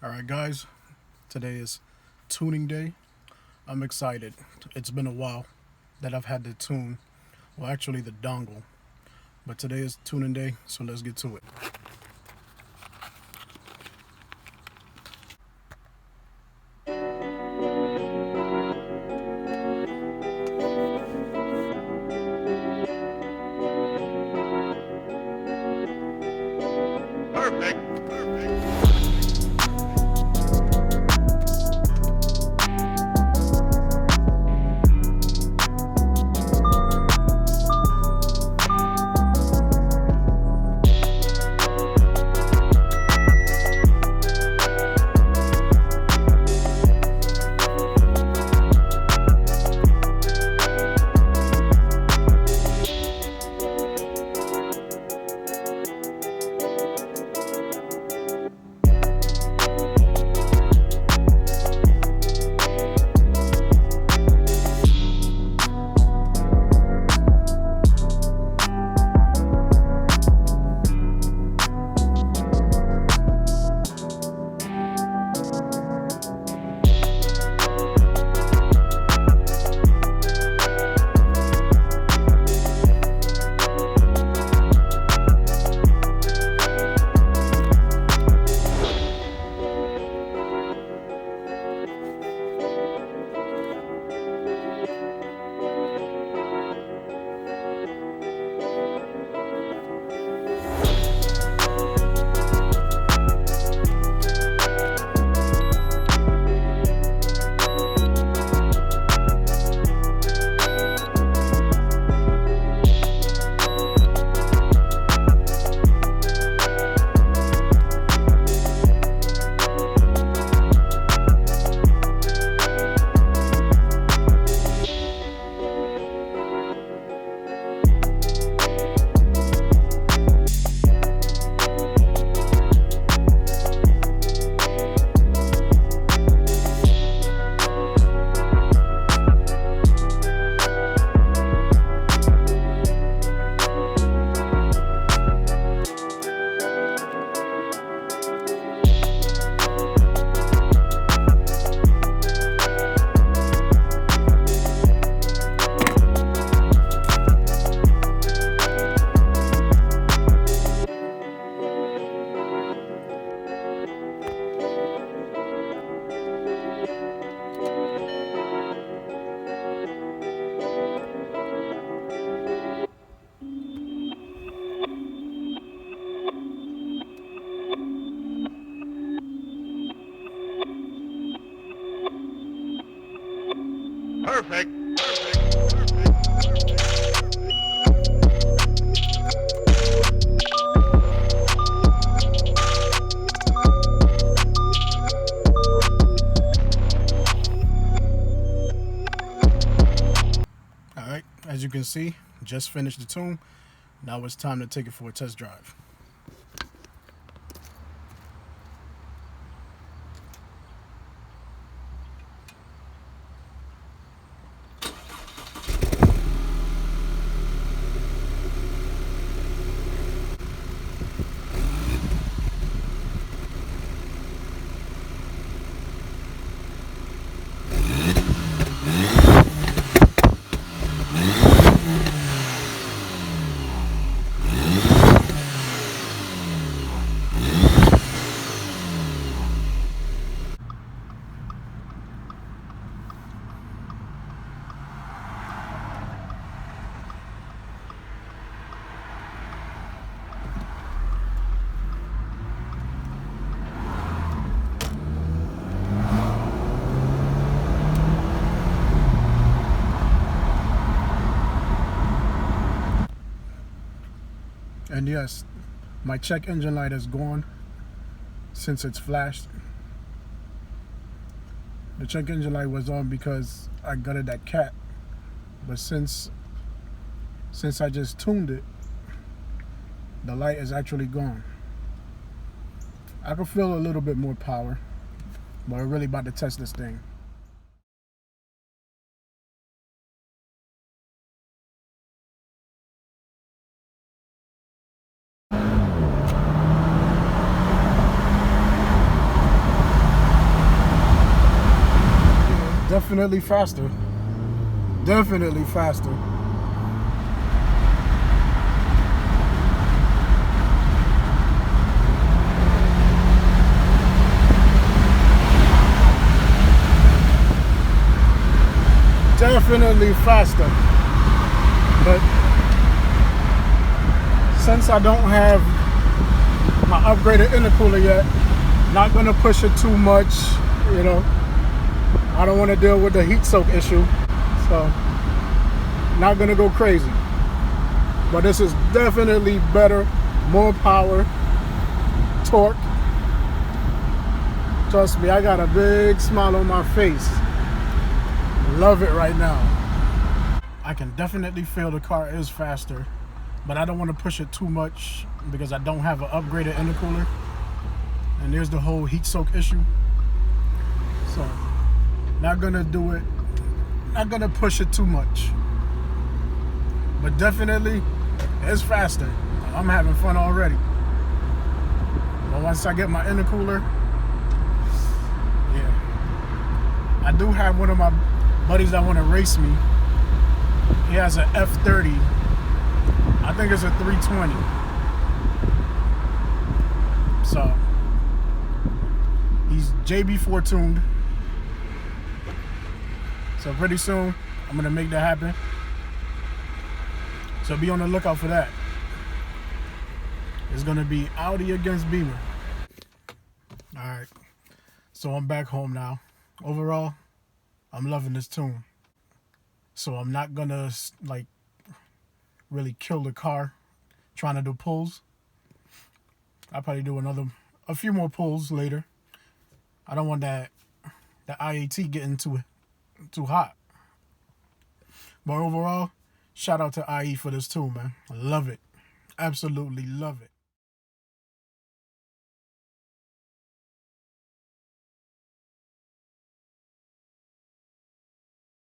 Alright guys, today is tuning day. I'm excited. It's been a while that I've had the tune, well actually the dongle, but today is tuning day, so let's get to it. Perfect. Perfect. Alright, as you can see, just finished the tune. Now it's time to take it for a test drive. And yes, my check engine light is gone since it's flashed. The check engine light was on because I gutted that cat, but since I just tuned it, the light is actually gone. I can feel a little bit more power, but we're really about to test this thing. definitely faster. Definitely faster. Definitely faster. But since I don't have my upgraded intercooler yet, not gonna push it too much, you know. I don't want to deal with the heat soak issue, so not gonna go crazy. But this is definitely better, more power, torque. Trust me, I got a big smile on my face. Love it right now. I can definitely feel the car is faster, but I don't want to push it too much because I don't have an upgraded intercooler. And there's the whole heat soak issue. So, not gonna do it, not gonna push it too much. But definitely, it's faster. I'm having fun already. But once I get my intercooler, yeah. I do have one of my buddies that want to race me. He has an F30. I think it's a 320. So, he's JB4 tuned. So pretty soon, I'm gonna make that happen. So be on the lookout for that. It's gonna be Audi against Beamer. All right, so I'm back home now. Overall, I'm loving this tune. So I'm not gonna like really kill the car trying to do pulls. I'll probably do a few more pulls later. I don't want that IAT getting too hot. But overall, shout out to IE for this tune, man. I love it. Absolutely love it.